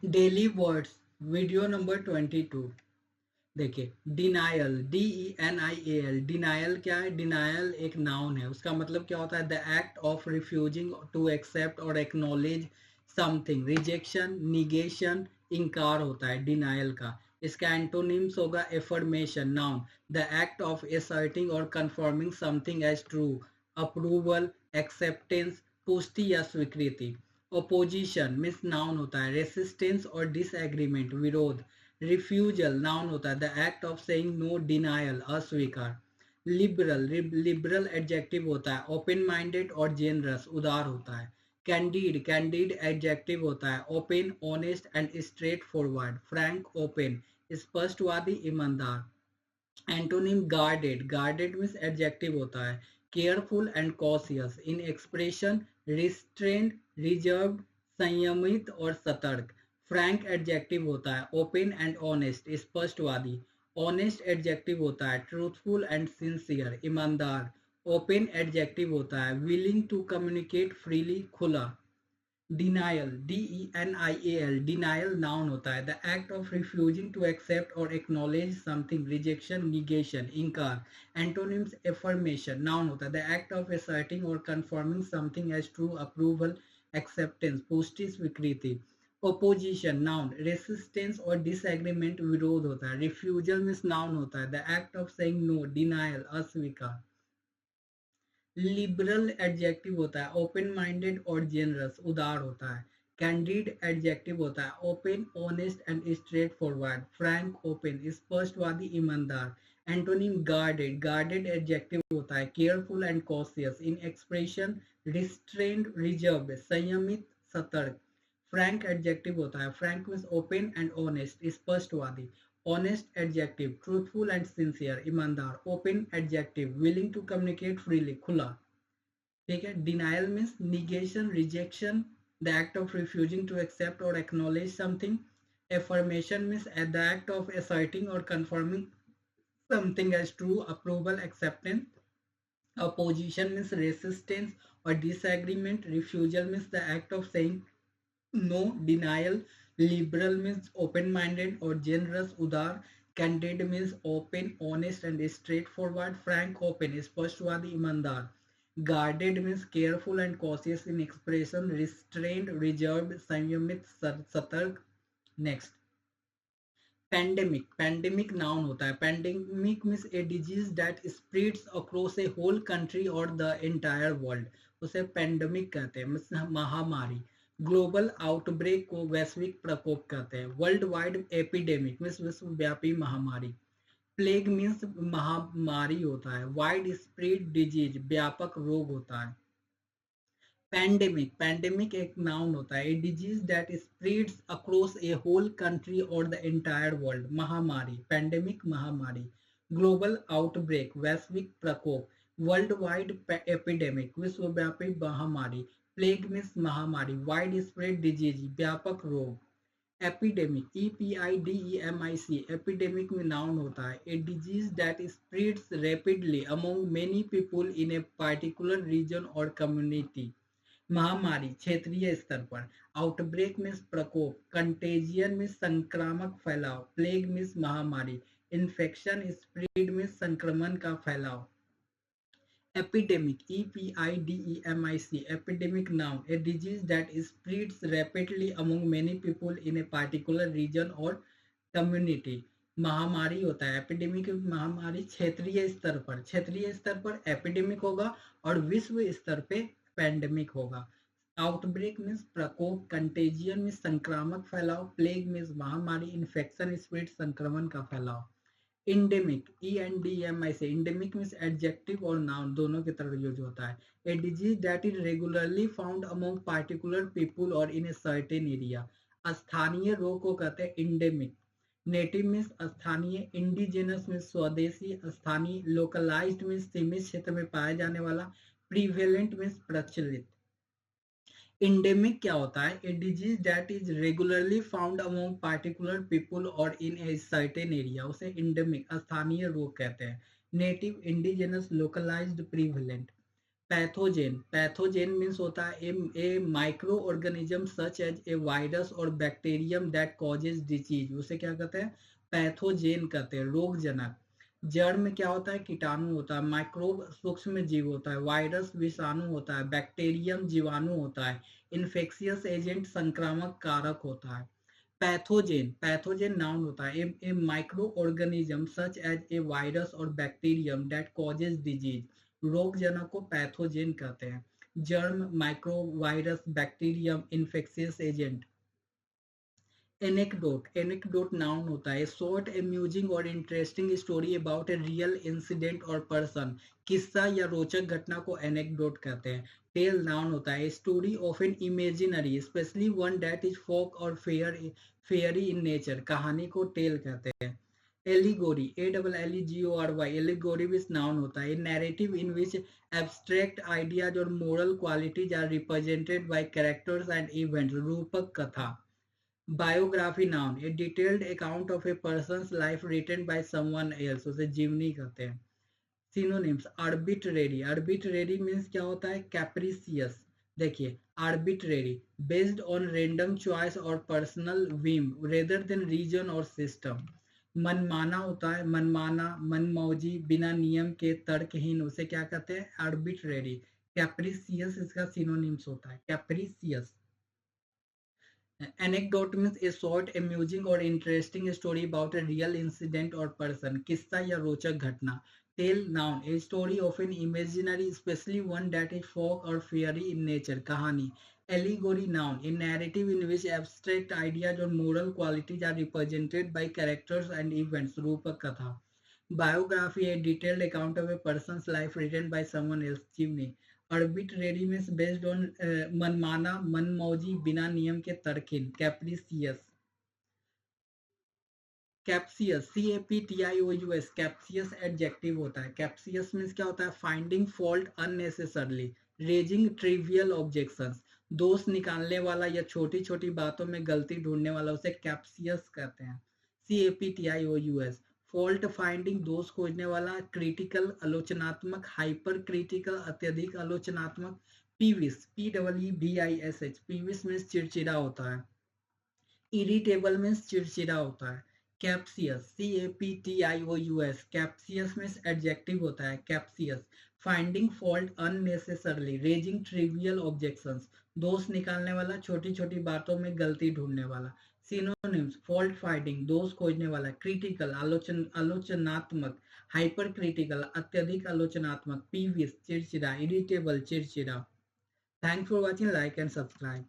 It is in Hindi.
Daily words video number 22। देखिए, डिनायल, DENIAL, डिनायल क्या है? डिनायल एक नाउन है। उसका मतलब क्या होता है? The act of refusing to accept और एक्नॉलेज समथिंग। रिजेक्शन, निगेशन, इनकार होता है डिनायल का। इसका एंटोनिम्स होगा affirmation, noun, the act of asserting और confirming something as true. Approval, acceptance, पुष्टि या स्वीकृति। ओपोजिशन मीन्स नाउन होता है रेसिस्टेंस और डिसएग्रीमेंट, विरोध। रिफ्यूजल नाउन होता है the act of saying no, denial, अस्वीकार। लिबरल, लिबरल एडजेक्टिव होता है ओपन माइंडेड और जेनरस, उदार होता है। कैंडिड, कैंडिड एडजेक्टिव होता है open, honest and straightforward. Frank, open, स्पष्टवादी, ईमानदार। Antonym guarded, guarded means adjective होता है careful and cautious in expression, restrained, reserved, संयमित और सतर्क। फ्रैंक एडजेक्टिव होता है ओपन एंड ऑनेस्ट, स्पष्टवादी। ऑनेस्ट एडजेक्टिव होता है ट्रूथफुल एंड सिंसियर, ईमानदार। ओपन एडजेक्टिव होता है विलिंग टू कम्युनिकेट फ्रीली, खुला। डिनायल, DENIAL, डिनायल नाउन होता है the act of refusing to accept और एक्नॉलेज समथिंग। रिजेक्शन, निगेशन, इनकार। एंटोनिम्स एफर्मेशन नाउन होता है द एक्ट ऑफ असर्टिंग और confirming something as true. Approval, acceptance, पुष्टि, स्वीकृति। ओपोजिशन नाउन, रेसिस्टेंस और डिसएग्रीमेंट, विरोध होता है। रिफ्यूजल मीन्स नाउन होता है the act of saying no, denial, अस्वीकार। लिबरल एडजेक्टिव होता है ओपन माइंडेड और जेनरस, उदार होता है। कैंडिड एडजेक्टिव होता है open, honest and straightforward. Frank, open, स्पष्टवादी, ईमानदार। एंटोनिम गार्डेड, गार्डेड एडजेक्टिव होता है careful and cautious in expression, restrained, reserve, संयमित, सतर्क। फ्रैंक एडजेक्टिव होता है frank means open and honest, स्पष्टवादी। Honest adjective truthful and sincere, ईमानदार। Open adjective willing to communicate freely, खुला। ठीक है। Denial means negation, rejection, the act of refusing to accept और acknowledge something. Affirmation means the act of asserting और confirming something as true. Approval, acceptance. Opposition means resistance और disagreement. Refusal means the act of saying no, denial. Liberal means open minded और जेनरस, उदार। Candid means open, honest and straightforward. Frank, open, स्पष्टवादी, ईमानदार। Guarded means careful and cautious in expression, restrained, reserved, संयमित, सतर्क। नेक्स्ट, पेंडेमिक, पेंडेमिक नाउन होता है pandemic means a disease that spreads across a whole country और द एंटायर वर्ल्ड, उसे पेंडेमिक कहते हैं, मीन्स महामारी। ग्लोबल आउटब्रेक को वैश्विक प्रकोप कहते हैं। वर्ल्ड वाइड एपिडेमिक मीन्स विश्वव्यापी महामारी। प्लेग मीन्स महामारी होता है। वाइड स्प्रेड डिजीज, व्यापक रोग होता है। पैंडेमिक, पैंडेमिक एक नाउन होता है a disease that spreads across a whole country और द एंटायर वर्ल्ड, महामारी। पैंडेमिक, महामारी। ग्लोबल आउटब्रेक, वैश्विक प्रकोप। वर्ल्ड वाइड एपिडेमिक, विश्वव्यापी महामारी। प्लेग मीन्स महामारी। वाइड स्प्रेड डिजीज, व्यापक रोग। एपिडेमिक, EPIDEMIC, एपिडेमिक में नाउन होता है a disease that spreads rapidly among many people in a particular region और कम्युनिटी। महामारी, क्षेत्रीय स्तर पर। आउटब्रेक में प्रकोप। कंटेजियन में संक्रामक फैलाव। प्लेग में महामारी। इन्फेक्शन, स्प्रेड में संक्रमण का फैलाव। Epidemic, EPIDEMIC, epidemic noun A disease that spreads rapidly among many people in a particular region और कम्युनिटी। महामारी होता है एपिडेमिक, महामारी क्षेत्रीय स्तर पर, क्षेत्रीय स्तर पर एपिडेमिक होगा और विश्व स्तर पे पैंडेमिक होगा। आउटब्रेक मीन्स प्रकोप। कंटेजियन में संक्रामक फैलाव। प्लेग मीन्स महामारी। इन्फेक्शन, स्प्रेड, संक्रमण का फैलाव। इंडेमिक, ENDMI से इंडेमिक मीन्स एडजेक्टिव और नाउन दोनों की तरह यूज होता है। A disease that is regularly found among particular people और इन ए सर्टेन एरिया। स्थानीय रोग को कहते हैं इंडेमिक। नेटिव मीन्स स्थानीय। इंडिजिनस मीन्स स्वदेशी, स्थानीय। लोकलाइज्ड मीन्स सीमित क्षेत्र में पाया जाने वाला। प्रीवेलेंट मीन्स प्रचलित। इंडेमिक क्या होता है a disease that is regularly found among particular people और इन ए सर्टेन एरिया, उसे इंडेमिक स्थानीय रोग कहते हैं। Native, indigenous, localised, prevalent. Pathogen means होता है a microorganism such as a virus और बैक्टीरियम दैट कॉजेज डिजीज, उसे क्या कहते हैं, पैथोजेन कहते हैं, रोग जनक। जड़ में क्या होता है, कीटाणु होता है, माइक्रोब सूक्ष्म जीव होता है, वायरस विषाणु होता है, बैक्टीरियम जीवाणु होता है, इन्फेक्शियस एजेंट संक्रामक कारक होता है। पैथोजेन नाउन होता है a microorganism such as a virus और बैक्टीरियम दैट कॉजेज डिजीज, रोग जनक को पैथोजेन कहते हैं। Germ, micro, virus, bacterium, infectious agent. Anecdote noun होता है शॉर्ट अम्यूजिंग और interesting story about a real incident और पर्सन, किस्सा या रोचक घटना को एनेक्डोट कहते हैं। टेल नाउन होता है story of an imaginary especially one that is folk और फेयरी इन नेचर, कहानी को टेल कहते हैं। Allegory, ALLEGORY, allegory which noun होता है narrative in which abstract ideas और moral qualities are represented by characters and events, रूपक कथा। Biography noun a detailed account of a person's life written by someone else, उसे जीवनी कहते हैं। सिनोनिम्स, आर्बिट्रेरी मीन्स क्या होता है, कैप्रिसियस। देखिए, arbitrary based on random choice और personal whim rather than reason और सिस्टम। मनमाना होता है, मनमाना, मनमौजी, बिना नियम के, तर्कहीन, उसे क्या कहते हैं, आर्बिट्रेरी। कैप्रिसियस इसका सिनोनिम्स होता है, कैप्रिसियस। Anecdote means a short, amusing or interesting story about a real incident or person. किस्सा या रोचक घटना. Tale noun, a story of an imaginary, especially one that is folk or fairy in nature. कहानी. Allegory noun, a narrative in which abstract ideas or moral qualities are represented by characters and events. रूपक कथा. Biography, a detailed account of a person's life written by someone else. जीवनी. आर्बिट्रेरी मीन्स बेस्ड ऑन मनमाना, मनमौजी, बिना नियम के, तर्कहीन, कैप्रिसियस। कैप्सियस, CAPTIOUS, कैप्सियस एडजेक्टिव होता है। कैप्सियस मीन्स क्या होता है, finding fault unnecessarily, raising trivial objections, दोष निकालने वाला या छोटी छोटी बातों में गलती ढूंढने वाला, उसे कैप्सियस कहते हैं। CAPTIOUS, फॉल्ट फाइंडिंग, दोष खोजने वाला, क्रिटिकल आलोचनात्मक, हाइपर क्रिटिकल अत्यधिक आलोचनात्मक। पीविस, PEEVISH, पीविस मीन्स चिड़चिड़ा होता है। इरिटेबल मीन्स चिड़चिड़ा होता है। Captious, CAPTIOUS, captious means adjective होता है, captious. Finding fault unnecessarily, raising trivial objections, दोष निकालने वाला, छोटी छोटी बातों में गलती ढूंढने वाला। सिनोनिम्स, फॉल्ट फाइंडिंग, दोष खोजने वाला, क्रिटिकल आलोचनात्मक, हाइपर क्रिटिकल अत्यधिक आलोचनात्मक, पीवियस चिड़चिड़ा, इरिटेबल चिड़चिड़ा। Thanks for watching, like and subscribe.